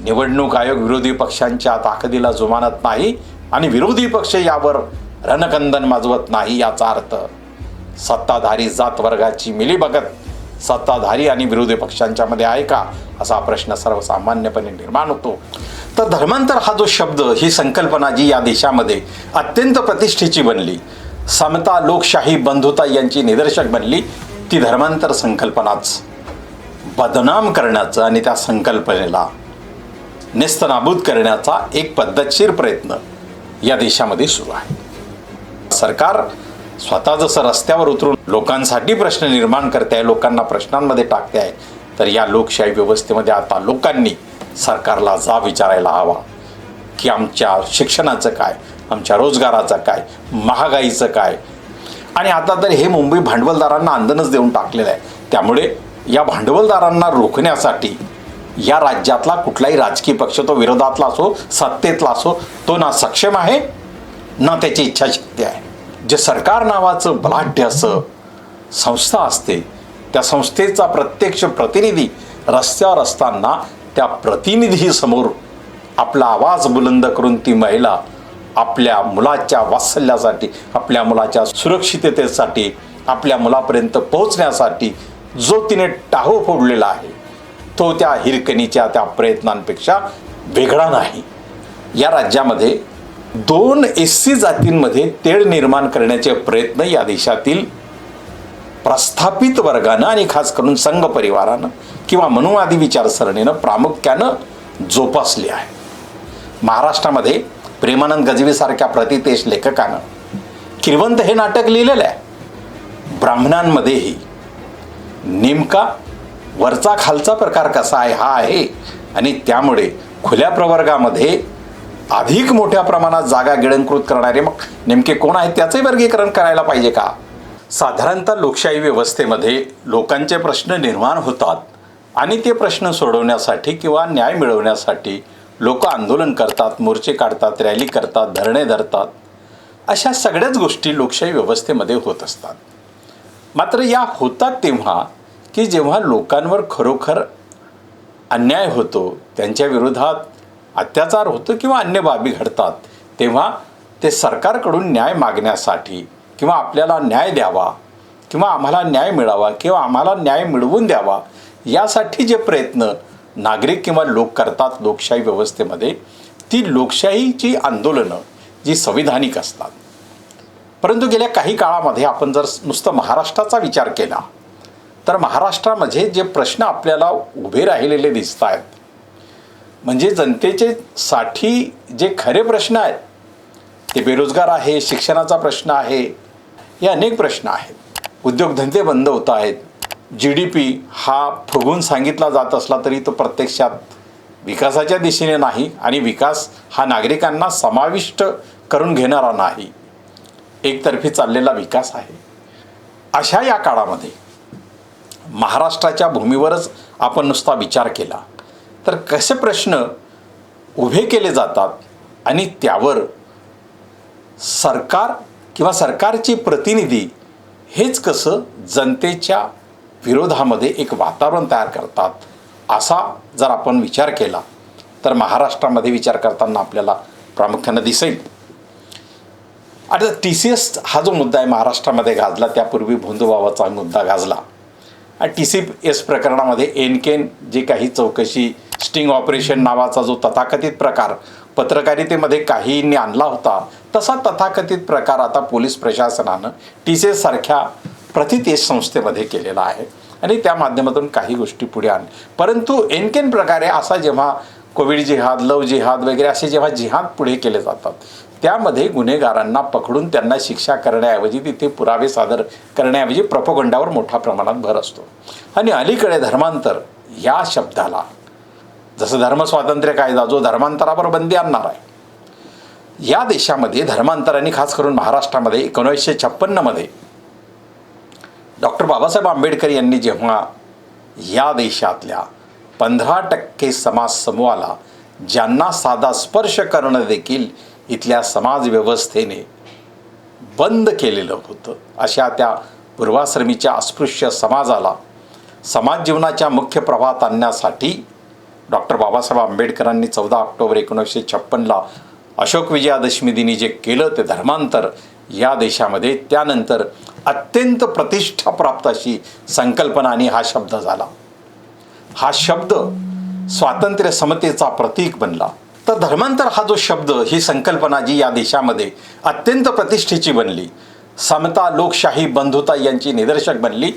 निवडणूक आयोग विरोधी पक्षांच्या ताकदीला जुमानत नाही आणि विरोधी पक्ष यावर रणकंदन माजवत नाही. याचा अर्थ सत्ताधारी जात वर्गाची मिलीभगत सत्ताधारी आणि विरोधी पक्षांच्या मध्ये आहे का, असा प्रश्न सर्वसामान्यपणे निर्माण होतो. तर धर्मांतर हा जो शब्द, ही संकल्पना जी या देशामध्ये अत्यंत प्रतिष्ठेची बनली, समता, लोकशाही, बंधुता यांची निदर्शक बनली, ती धर्मांतर संकल्पनाच बदनाम करण्याचा आणि त्या संकल्पनेला नेस्तनाबूत करण्याचा एक पद्धतशीर प्रयत्न या देशामध्ये सुरू आहे. सरकार स्वतः जसं रस्त्यावर उतरून लोकांसाठी प्रश्न निर्माण करते आहे, लोकांना प्रश्नांमध्ये टाकते आहे, तर या लोकशाही व्यवस्थेमध्ये आता लोकांनी सरकारला जाब विचारायला हवा की आमच्या शिक्षणाचं काय, आमच्या रोजगाराचं काय, महागाईचं काय. आणि आता तर हे मुंबई भांडवलदारांना आंदोलनच देऊन टाकलेलं आहे. त्यामुळे या भांडवलदारांना रोखण्यासाठी या राज्यातला कुठलाही राजकीय पक्ष, तो विरोधातला असो, सत्तेतला असो, तो ना सक्षम आहे ना त्याची इच्छाशक्ती आहे. जे सरकार नावाचं बलाढ्य असं संस्था असते, त्या संस्थेचा प्रत्यक्ष प्रतिनिधी रस्त्यावर असताना त्या प्रतिनिधीसमोर आपला आवाज बुलंद करून ती महिला आपल्या मुलाच्या वात्सल्यासाठी, आपल्या मुलाच्या सुरक्षिततेसाठी, आपल्या मुलापर्यंत पोहोचण्यासाठी जो तिने टाहो फोडलेला आहे, तो त्या हिरकणीच्या त्या प्रयत्नांपेक्षा वेगळा नाही. या राज्यामध्ये 2 SC जातींमध्ये तेढ निर्माण करण्याचे प्रयत्न या देशातील प्रस्थापित वर्गानं आणि खास करून संघ परिवारानं किंवा मनुवादी विचारसरणीनं प्रामुख्यानं जोपासले आहे. महाराष्ट्रामध्ये प्रेमानंद गजबीसारख्या प्रतितेज लेखकानं किरवंत हे नाटक लिहिलेलं आहे. ब्राह्मणांमध्येही नेमका वरचा खालचा प्रकार कसा आहे हा आहे, आणि त्यामुळे खुल्या प्रवर्गामध्ये अधिक मोठ्या प्रमाणात जागा गिळंकृत करणारे मग नेमके कोण आहेत त्याचे वर्गीकरण करायला पाहिजे का. साधारणतः लोकशाही व्यवस्थेमध्ये लोकांचे प्रश्न निर्माण होतात आणि ते प्रश्न सोडवण्यासाठी किंवा न्याय मिळवण्यासाठी लोक आंदोलन करतात, मोर्चे काढतात, रॅली करतात, धरणे धरतात. अशा सगळ्याच गोष्टी लोकशाही व्यवस्थेमध्ये होत असतात. मात्र या होतात तेव्हा की जेव्हा लोकांवर खरोखर अन्याय होतो, त्यांच्या विरोधात अत्याचार होतो किंवा अन्य बाबी घडतात, तेव्हा ते सरकारकडून न्याय मागण्यासाठी किंवा आपल्याला न्याय द्यावा किंवा आम्हाला न्याय मिळावा किंवा आम्हाला न्याय मिळवून द्यावा यासाठी जे प्रयत्न नागरिक किंवा लोक करतात लोकशाही व्यवस्थेमध्ये, ती लोकशाहीची आंदोलनं जी संविधानिक असतात. परंतु गेल्या काही काळामध्ये आपण जर नुसतं महाराष्ट्राचा विचार केला तर महाराष्ट्रामध्ये जे प्रश्न आपल्याला उभे राहिलेले दिसत आहेत, म्हणजे जनतेचे साठी जे खरे प्रश्न आहेत, ते बेरोजगार आहे, शिक्षणाचा प्रश्न आहे, हे अनेक प्रश्न आहेत. उद्योगधंदे बंद होत आहेत. GDP हा फुगवून सांगितला जात असला तरी तो प्रत्यक्षात विकासाच्या दिशेने नाही आणि विकास हा नागरिकांना समाविष्ट करून घेणारा नाही, एकतर्फी चाललेला विकास आहे. अशा या काळामध्ये महाराष्ट्राच्या भूमीवरच आपण नुसता विचार केला तर कसे प्रश्न उभे केले जातात आणि त्यावर सरकार किंवा सरकारचे प्रतिनिधी हेच कसं जनतेच्या विरोधामध्ये एक वातावरण तयार करतात, असा जर आपण विचार केला तर महाराष्ट्रामध्ये विचार करताना आपल्याला प्रामुख्याने दिसेल. आता TCS हा जो मुद्दा आहे महाराष्ट्रामध्ये गाजला, त्यापूर्वी भोंदूबाबाचा मुद्दा गाजला. TCS प्रकरणामध्ये एनकेन जे काही चौकशी, स्टिंग ऑपरेशन नावाचा जो तथाकथित प्रकार पत्रकारितेमध्ये काहींनी आणला होता, तसा तथाकथित प्रकार आता पोलीस प्रशासनानं TCS सारख्या प्रतितेज संस्थेमध्ये केलेला आहे आणि त्या माध्यमातून काही गोष्टी पुढे आणल्या. परंतु एनकेन प्रकारे असा जेव्हा कोविड जिहाद, लव जिहाद वगैरे असे जेव्हा जिहाद पुढे केले जातात, त्यामध्ये गुन्हेगारांना पकडून त्यांना शिक्षा करण्याऐवजी, तिथे पुरावे सादर करण्याऐवजी प्रोपगंडावर मोठ्या प्रमाणात भर असतो. आणि अलीकडे धर्मांतर या शब्दाला, जसं धर्मस्वातंत्र्य कायदा जो धर्मांतरावर बंदी आणणार आहे, या देशामध्ये धर्मांतराने खास करून महाराष्ट्रामध्ये 1956मध्ये डॉक्टर बाबासाहेब आंबेडकर यांनी जेव्हा या देशातल्या 15% समाज समूहाला, ज्यांना साधा स्पर्श करणं देखील इथल्या समाज व्यवस्थेने बंद केलेलं होतं, अशा त्या पूर्वाश्रमीच्या अस्पृश्य समाजाला समाज जीवनाच्या मुख्य प्रवाहात आणण्यासाठी डॉक्टर बाबासाहेब आंबेडकरांनी 14 ऑक्टोबर 1956ला अशोक विजयादशमी दिनी जे केलं ते धर्मांतर या देशामध्ये त्यानंतर अत्यंत प्रतिष्ठा प्राप्त अशी संकल्पना आणि हा शब्द झाला. हा शब्द स्वातंत्र्य समतेचा प्रतीक बनला. तर धर्मांतर हा जो शब्द, ही संकल्पना जी या देशामध्ये अत्यंत प्रतिष्ठेची बनली, समता, लोकशाही, बंधुता यांची निदर्शक बनली,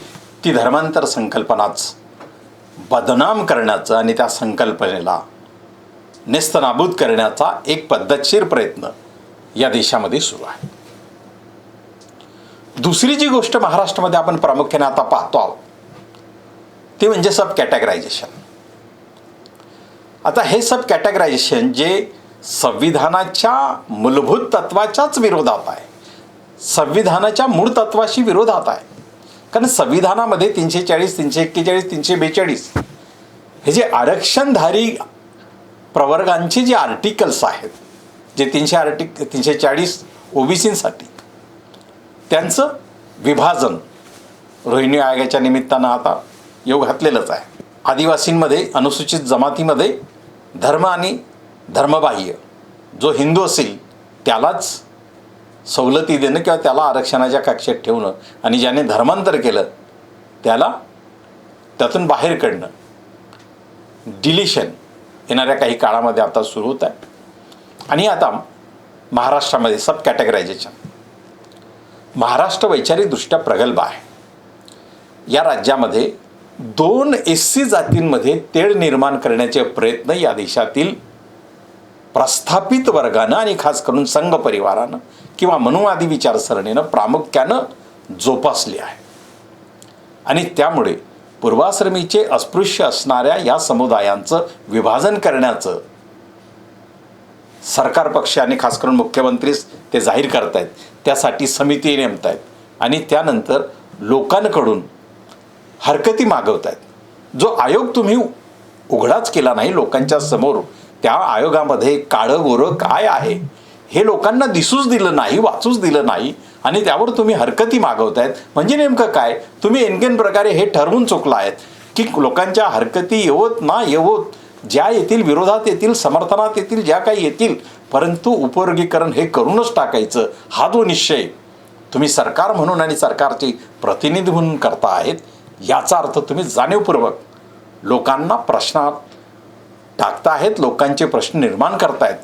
ती धर्मांतर संकल्पनाच बदनाम करण्याचं आणि त्या संकल्पनेला नेस्तनाबूद करण्याचा एक पद्धतशीर प्रयत्न या देशामध्ये सुरू आहे. दुसरी जी गोष्ट महाराष्ट्रामध्ये आपण प्रामुख्याने आता पाहतो आहोत ते म्हणजे सब कॅटेगरायझेशन. आता हे सब कॅटेगरायझेशन जे संविधानाच्या मूलभूत तत्वाच्याच विरोधात आहे, संविधानाच्या मूळ तत्वाशी विरोधात आहे. कारण संविधानामध्ये 340, 341, 342 हे जे आरक्षणधारी प्रवर्गांचे जे आर्टिकल्स आहेत, जे 340 ओबीसींसाठी, त्यांचं विभाजन रोहिणी आयोगाच्या निमित्तानं आता योग घातलेलंच आहे. आदिवासींमध्ये, अनुसूचित जमातीमध्ये धर्म आणि धर्मबाह्य जो हिंदू असेल त्यालाच सवलती देणं किंवा त्याला आरक्षणाच्या कक्षेत ठेवणं आणि ज्याने धर्मांतर केलं त्याला त्यातून बाहेर काढणं, डिलिशन येणाऱ्या काही काळामध्ये आता सुरू होत आहे. आणि आता महाराष्ट्रामध्ये सब कॅटेगरायझेशन. महाराष्ट्र वैचारिकदृष्ट्या प्रगल्भ आहे. या राज्यामध्ये 2 SC जातींमध्ये तेढ निर्माण करण्याचे प्रयत्न या देशातील प्रस्थापित वर्गानं आणि खास करून संघ परिवारानं किंवा मनुवादी विचारसरणीनं प्रामुख्यानं जोपासले आहे. आणि त्यामुळे पूर्वाश्रमीचे अस्पृश्य असणाऱ्या या समुदायांचं विभाजन करण्याचं सरकार पक्ष आणि खास करून मुख्यमंत्रीच ते जाहीर करतायत. त्यासाठी समिती नेमत आहेत आणि त्यानंतर लोकांकडून हरकती मागवत आहेत. जो आयोग तुम्ही उघडाच केला नाही लोकांच्या समोर, त्या आयोगामध्ये काळं गोरं काय आहे हे लोकांना दिसूच दिलं नाही, वाचूच दिलं नाही आणि त्यावर तुम्ही हरकती मागवतायत. म्हणजे नेमकं काय, तुम्ही एनकेन प्रकारे हे ठरवून चुकला आहेत की लोकांच्या हरकती येवोत ना येवोत, ज्या येतील विरोधात येतील, समर्थनात येतील, ज्या काही येतील, परंतु उपवर्गीकरण हे करूनच टाकायचं, हा जो निश्चय तुम्ही सरकार म्हणून आणि सरकारचे प्रतिनिधी म्हणून करता आहेत, याचा अर्थ तुम्ही जाणीवपूर्वक लोकांना प्रश्नात टाकता आहेत, लोकांचे प्रश्न निर्माण करतायत.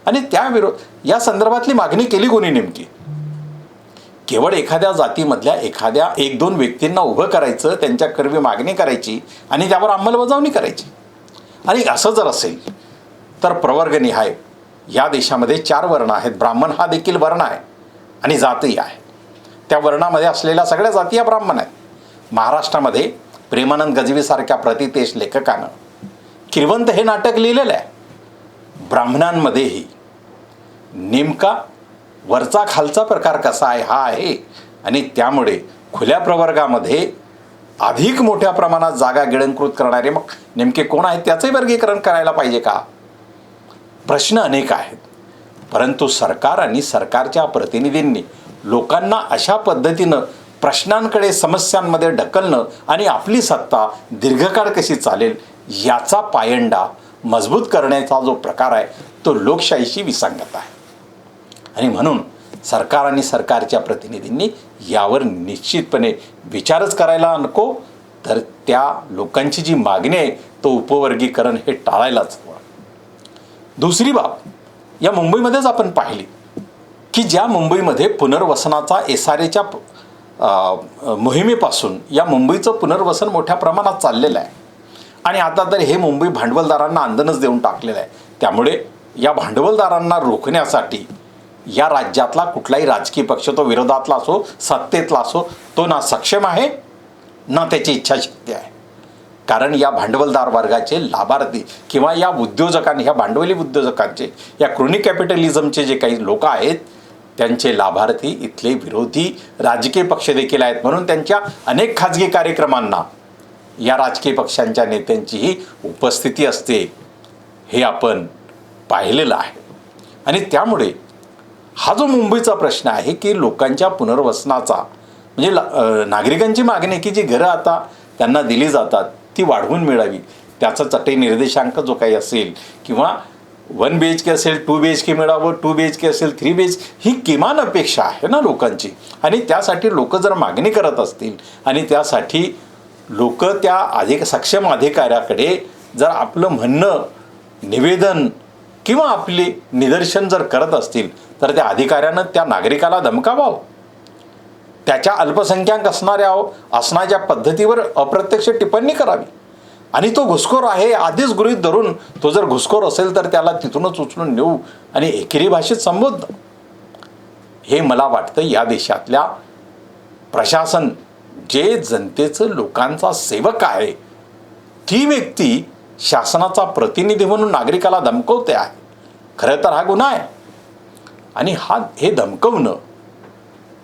आणि या संदर्भातली मागणी केली कोणी नेमकी? केवळ एखाद्या जातीमधल्या एखाद्या 1-2 व्यक्तींना उभं करायचं, त्यांच्याकरवी मागणी करायची आणि त्यावर अंमलबजावणी करायची. आणि असं जर असेल तर प्रवर्गनिहाय या देशामध्ये 4 वर्ण आहेत. ब्राह्मण हा देखील वर्ण आहे आणि जातही आहे. त्या वर्णामध्ये असलेल्या सगळ्या जाती या ब्राह्मण आहेत. महाराष्ट्रामध्ये प्रेमानंद गजवीसारख्या प्रतितेश लेखकानं किरवंत हे नाटक लिहिलेलं आहे. ब्राह्मणांमध्येही नेमका वरचा खालचा प्रकार कसा आहे हा आहे. आणि त्यामुळे खुल्या प्रवर्गामध्ये अधिक मोठ्या प्रमाणात जागा गिळंकृत करणारे मग नेमके कोण आहेत त्याचंही वर्गीकरण करायला पाहिजे का? प्रश्न अनेक आहेत. परंतु सरकार आणि सरकारच्या प्रतिनिधींनी लोकांना अशा पद्धतीनं प्रश्नांकडे, समस्यांमध्ये ढकलणं आणि आपली सत्ता दीर्घकाळ कशी चालेल याचा पायंडा मजबूत करण्याचा जो प्रकार आहे तो लोकशाहीशी विसंगत आहे. आणि म्हणून सरकार आणि सरकारच्या प्रतिनिधींनी यावर निश्चितपणे विचारच करायला नको, तर त्या लोकांची जी मागणी आहे तो उपवर्गीकरण हे टाळायलाच हवं. दुसरी बाब या मुंबईमध्येच आपण पाहिली की ज्या मुंबईमध्ये पुनर्वसनाचा SRAच्या मोहिमेपासून या मुंबईचं पुनर्वसन मोठ्या प्रमाणात चाललेलं आहे. आणि आता तर हे मुंबई भांडवलदारांना अंधनच देऊन टाकलेलं आहे. त्यामुळे या भांडवलदारांना रोखण्यासाठी या राज्यातला कुठलाही राजकीय पक्ष, तो विरोधातला असो, सत्तेतला असो, तो ना सक्षम आहे ना त्याची इच्छाशक्ती आहे. कारण या भांडवलदार वर्गाचे लाभार्थी किंवा या उद्योजकांनी, ह्या भांडवली उद्योजकांचे, या क्रोनी कॅपिटलिझमचे जे काही लोक आहेत त्यांचे लाभार्थी इथले विरोधी राजकीय पक्ष देखील आहेत. म्हणून त्यांच्या अनेक खाजगी कार्यक्रमांना या राजकीय पक्षांच्या नेत्यांचीही उपस्थिती असते, हे आपण पाहिलेलं आहे. आणि त्यामुळे हा जो मुंबईचा प्रश्न आहे की लोकांच्या पुनर्वसनाचा, म्हणजे नागरिकांची मागणी की जी घरं आता त्यांना दिली जातात ती वाढवून मिळावी, त्याचा चटई निर्देशांक जो काही असेल किंवा 1 BHK असेल 2 BHK मिळावं, 2 BHK असेल 3 BHK, ही किमान अपेक्षा आहे ना लोकांची. आणि त्यासाठी लोक जर मागणी करत असतील आणि त्यासाठी लोक त्या सक्षम अधिकाऱ्याकडे जर आपलं म्हणणं, निवेदन किंवा आपले निदर्शन जर करत असतील तर त्या अधिकाऱ्यानं त्या नागरिकाला धमकावावं. त्याच्या अल्पसंख्याक असण्याच्या पद्धतीवर अप्रत्यक्ष टिप्पणी करावी. आणि तो घुसखोर आहे आधीच गृहीत धरून तो जर घुसखोर असेल तर त्याला तिथूनच उचलून नेऊ आणि एकेरी भाषेत संबोधणं, हे मला वाटतं या देशातल्या प्रशासन जे जनतेचं लोकांचा सेवक आहे ती व्यक्ती शासनाचा प्रतिनिधी म्हणून नागरिकाला धमकवते आहे. खरं तर हा गुन्हा आहे. आणि हे धमकवणं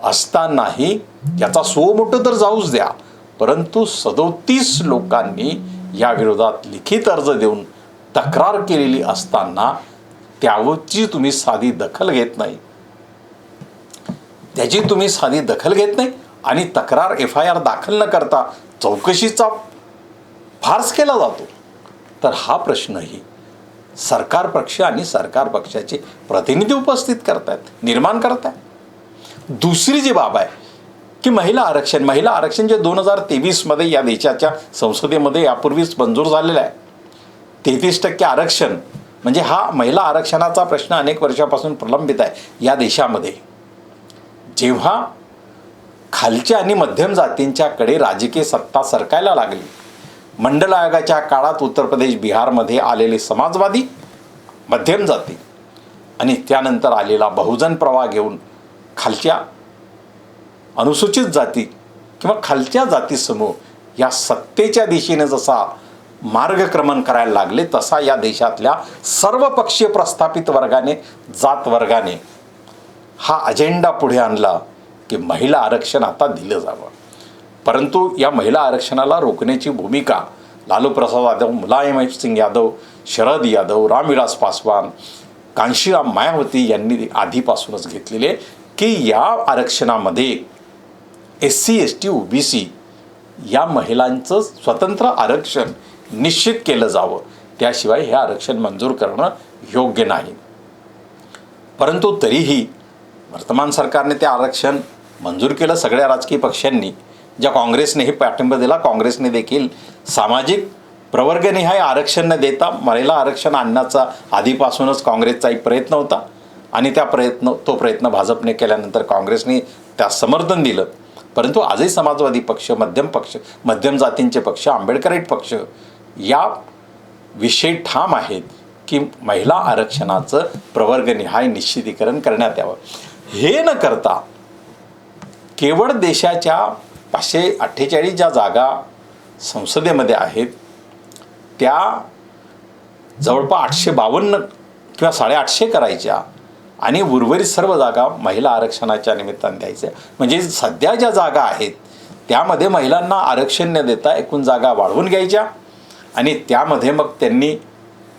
असतानाही याचा सो मोठं तर जाऊच द्या, परंतु 37 लोकांनी या विरोधात लिखित अर्ज देऊन तक्रार केलेली असताना त्याची तुम्ही साधी दखल घेत नाही. आणि तक्रार FIR दाखल न करता चौकशीचा फार्स केला जातो. तर हा प्रश्नही सरकार पक्ष आणि सरकार पक्षाचे प्रतिनिधी उपस्थित करतायत, निर्माण करतायत. दुसरी जी बाब आहे की महिला आरक्षण जे 2023 या देशाच्या संसदेमध्ये यापूर्वीच मंजूर झालेलं आहे. 33% आरक्षण म्हणजे हा महिला आरक्षणाचा प्रश्न अनेक वर्षापासून प्रलंबित आहे या देशामध्ये. जेव्हा खालच्या आणि मध्यम जातींच्याकडे राजकीय सत्ता सरकायला लागली, मंडल आयोगाच्या काळात उत्तर प्रदेश, बिहारमध्ये आलेले समाजवादी, मध्यम जाती आणि त्यानंतर आलेला बहुजन प्रवाह घेऊन खालच्या अनुसूचित जाती किंवा खालच्या जाती समूह या सत्तेच्या दिशेने जसा मार्गक्रमण करायला लागले तसा या देशातल्या सर्वपक्षीय प्रस्थापित वर्गाने, जात वर्गाने हा अजेंडा पुढे आणला की महिला आरक्षण आता दिलं जावं. परंतु या महिला आरक्षणाला रोखण्याची भूमिका लालू प्रसाद यादव, मुलायम सिंग यादव, शरद यादव, रामविलास पासवान, कांशीराम मायावती यांनी आधीपासूनच घेतलेली आहे की या आरक्षणामध्ये SC, ST, OBC या महिलांचं स्वतंत्र आरक्षण निश्चित केलं जावं. त्याशिवाय हे आरक्षण मंजूर करणं योग्य नाही. परंतु तरीही वर्तमान सरकारने ते आरक्षण मंजूर केलं. सगळ्या राजकीय पक्षांनी, ज्या काँग्रेसनेही पाठिंबा दिला, काँग्रेसने देखील सामाजिक प्रवर्गनिहाय आरक्षण न देता महिला आरक्षण आणण्याचा आधीपासूनच काँग्रेसचा एक प्रयत्न होता आणि तो प्रयत्न भाजपने केल्यानंतर काँग्रेसने त्यास समर्थन दिलं. परंतु आजही समाजवादी पक्ष, मध्यम जातींचे पक्ष, आंबेडकराईट पक्ष या विषयी ठाम आहेत की महिला आरक्षणाचं प्रवर्गनिहाय निश्चितीकरण करण्यात यावं. हे न करता केवळ देशाच्या 548 ज्या जागा संसदेमध्ये आहेत त्या जवळपास 852 किंवा 850 करायच्या आणि उर्वरित सर्व जागा महिला आरक्षणाच्या निमित्ताने द्यायच्या. म्हणजे सध्या ज्या जागा आहेत त्यामध्ये महिलांना आरक्षण न देता एकूण जागा वाढवून घ्यायच्या आणि त्यामध्ये मग त्यांनी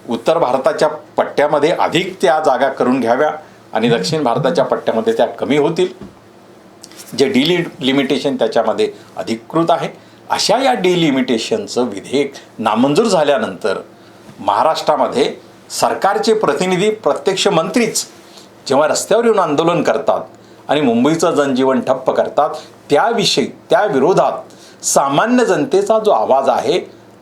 उत्तर भारताच्या पट्ट्यामध्ये अधिक त्या जागा करून घ्याव्या आणि दक्षिण भारताच्या पट्ट्यामध्ये त्या कमी होतील. जे डिलिमिटेशन त्याच्यामध्ये अधिकृत आहे, अशा या डिलिमिटेशनचं विधेयक नामंजूर झाल्यानंतर महाराष्ट्रामध्ये सरकारचे प्रतिनिधी, प्रत्यक्ष मंत्रीच जेव्हा रस्त्यावर येऊन आंदोलन करतात आणि मुंबईचं जनजीवन ठप्प करतात, त्या विरोधात सामान्य जनतेचा जो आवाज आहे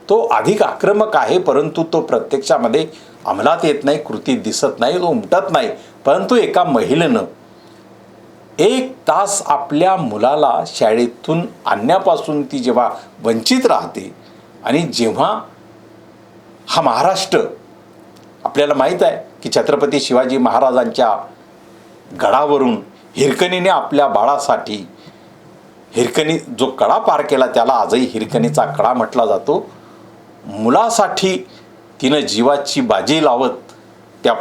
तो अधिक आक्रमक आहे. परंतु तो प्रत्यक्षामध्ये अंमलात येत नाही, कृतीत दिसत नाही, तो उमटत नाही. परंतु एका महिलेनं 1 तास आपल्या मुलाला शाळेतून आणण्यापासून ती जेव्हा वंचित राहते आणि जेव्हा हा महाराष्ट्र, आपल्याला माहीत आहे की छत्रपती शिवाजी महाराजांच्या गडावरून हिरकणीने आपल्या बाळासाठी, हिरकणी जो कडा पार केला त्याला आजही हिरकणीचा कडा म्हटला जातो, मुलासाठी तिनं जीवाची बाजी लावत त्या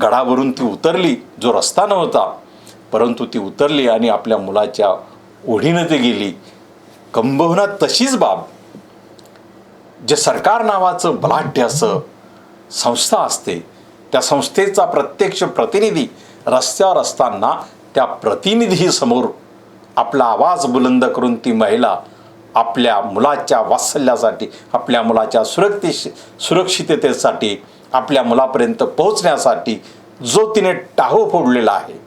गडावरून ती उतरली. जो रस्ता नव्हता परंतु ती उतरली आणि आपल्या मुलाच्या ओढीनं ती गेली. किंबहुना तशीच बाब जे सरकार नावाचं बलाढ्य असं संस्था असते, त्या संस्थेचा प्रत्यक्ष प्रतिनिधी रस्त्यावर असताना त्या प्रतिनिधीसमोर आपला आवाज बुलंद करून ती महिला आपल्या मुलाच्या वात्सल्यासाठी, आपल्या मुलाच्या सुरक्षिततेसाठी, आपल्या मुलापर्यंत पोहोचण्यासाठी जो तिने टाहो फोडलेला आहे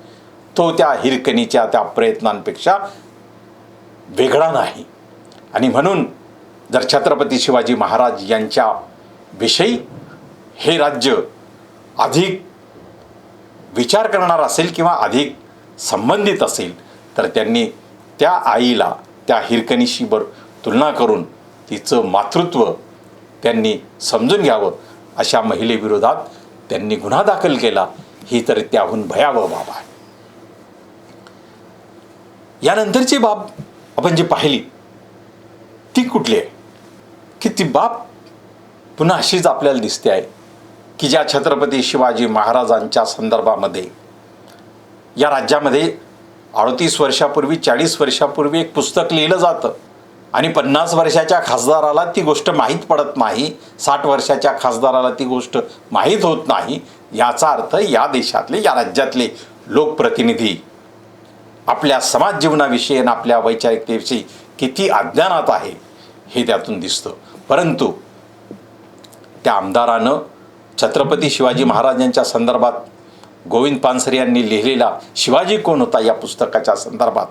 तो त्या हिरकणीच्या त्या प्रयत्नांपेक्षा वेगळा नाही. आणि म्हणून जर छत्रपती शिवाजी महाराज यांच्या विषयी हे राज्य अधिक विचार करणार असेल किंवा अधिक संबंधित असेल तर त्यांनी त्या आईला त्या हिरकणीशी तुलना करून तिचं मातृत्व त्यांनी समजून घ्यावं. अशा महिलेविरोधात त्यांनी गुन्हा दाखल केला. ही तर त्याहून भयावह बाब आहे. यानंतरची बाब आपण जी पाहिली ती कुठली आहे की ती बाब पुन्हा अशीच आपल्याला दिसते आहे की ज्या छत्रपती शिवाजी महाराजांच्या संदर्भामध्ये या राज्यामध्ये 38 वर्षापूर्वी 40 वर्षापूर्वी एक पुस्तक लिहिलं जातं आणि 50 वर्षाच्या खासदाराला ती गोष्ट माहीत पडत नाही, 60 वर्षाच्या खासदाराला ती गोष्ट माहीत होत नाही. याचा अर्थ या देशातले, या राज्यातले लोकप्रतिनिधी आपल्या समाज जीवनाविषयी आणि आपल्या वैचारिकतेविषयी किती अज्ञानात आहे हे त्यातून दिसतं. परंतु त्या आमदारानं छत्रपती शिवाजी महाराजांच्या संदर्भात गोविंद पानसरे यांनी लिहिलेला शिवाजी कोण होता या पुस्तकाच्या संदर्भात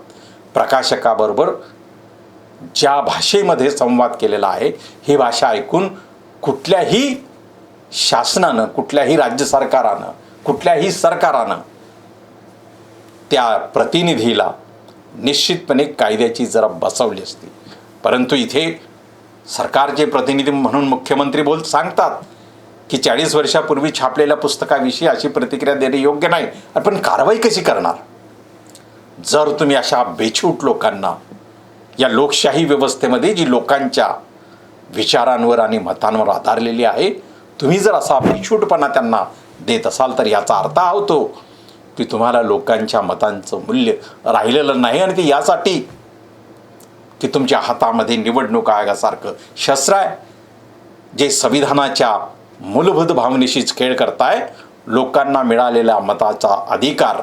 प्रकाशकाबरोबर ज्या भाषेमध्ये संवाद केलेला आहे ही भाषा ऐकून कुठल्याही शासनानं, कुठल्याही राज्य सरकारानं, कुठल्याही सरकारानं त्या प्रतिनिधीला निश्चितपणे कायद्याची जरा बसवली असती. परंतु इथे सरकारचे प्रतिनिधी म्हणून मुख्यमंत्री सांगतात की 40 वर्षापूर्वी छापलेल्या पुस्तकाविषयी अशी प्रतिक्रिया देणे योग्य नाही. पण कारवाई कशी करणार जर तुम्ही अशा बेछूट लोकांना या लोकशाही व्यवस्थेमध्ये जी लोकांच्या विचारांवर आणि मतांवर आधारलेली आहे, तुम्ही जर असा बेछूटपणा त्यांना देत असाल तर याचा अर्थ हा होतो की तुम्हाला लोकांच्या मतांचं मूल्य राहिलेलं नाही आणि ते यासाठी की तुमच्या हातामध्ये निवडणूक आयोगासारखं शस्त्र आहे जे संविधानाच्या मूलभूत भावनेशीच खेळ करताय. लोकांना मिळालेल्या मताचा अधिकार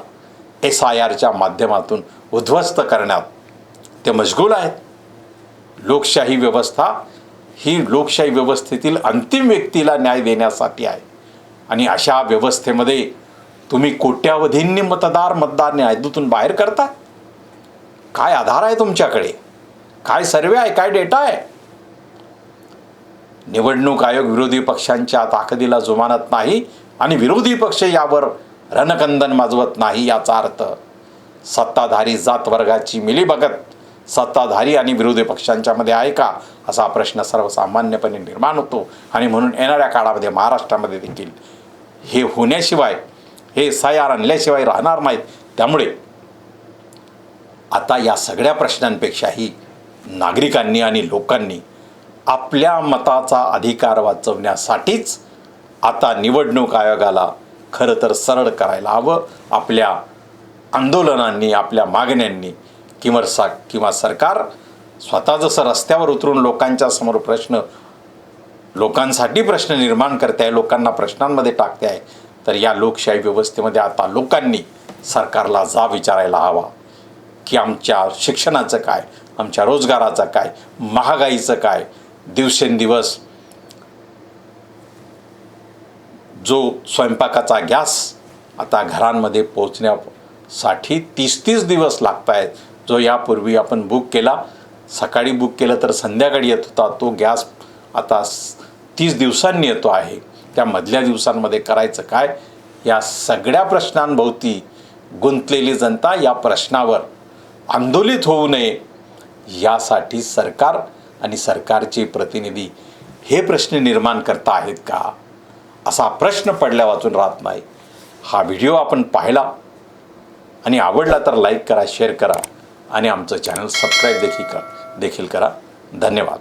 SIRच्या माध्यमातून उद्ध्वस्त करण्यात ते मशगूल आहेत. लोकशाही व्यवस्था ही लोकशाही व्यवस्थेतील अंतिम व्यक्तीला न्याय देण्यासाठी आहे आणि अशा व्यवस्थेमध्ये तुम्ही कोट्यावधींनी मतदार न्यायालयातून बाहेर करता. काय आधार आहे तुमच्याकडे? काय सर्वे आहे? काय डेटा आहे? निवडणूक आयोग विरोधी पक्षांच्या ताकदीला जुमानत नाही आणि विरोधी पक्ष यावर रणकंदन माजवत नाही. याचा अर्थ सत्ताधारी जात वर्गाची मिलीभगत सत्ताधारी आणि विरोधी पक्षांच्या मध्ये आहे का असा प्रश्न सर्वसामान्यपणे निर्माण होतो. आणि म्हणून येणाऱ्या काळामध्ये महाराष्ट्रामध्ये देखील हे होण्याशिवाय, हे SIR आणल्याशिवाय राहणार नाहीत. त्यामुळे आता या सगळ्या प्रश्नांपेक्षाही नागरिकांनी आणि लोकांनी आपल्या मताचा अधिकार वाचवण्यासाठीच आता निवडणूक आयोगाला खरं तर सरळ करायला हवं. आपल्या आंदोलनांनी, आपल्या मागण्यांनी किंवा सरकार स्वतः जसं रस्त्यावर उतरून लोकांच्या समोर लोकांसाठी प्रश्न निर्माण करते आहे, लोकांना प्रश्नांमध्ये टाकते आहे, तर या लोकशाही व्यवस्थेमध्ये आता लोकांनी सरकारला विचारायला हवा की आमच्या शिक्षणाचं काय, आमच्या रोजगाराचं काय, महागाईचं काय, दिवसेंदिवस जो स्वयंपाकाचा गॅस आता घरांमध्ये पोहोचण्यासाठी 30 दिवस लागत आहेत. जो यापूर्वी आपण बुक केला, सकाळी बुक केलं तर संध्याकाळी येत होता, तो गॅस आता 30 दिवसांनी येतो आहे. त्या मधल्या दिवसांमध्ये करायचं काय? या सगळ्या प्रश्नांभोवती गुंतलेली जनता या प्रश्नावर आंदोलित होऊ नये यासाठी सरकार आणि सरकारचे प्रतिनिधी हे प्रश्न निर्माण करता आहेत का असा प्रश्न पडल्या वाचून राहत नाही. हा व्हिडिओ आपण पाहिला आणि आवडला तर लाईक करा, शेअर करा आणि आमचं चॅनल सबस्क्राईब देखील करा. धन्यवाद.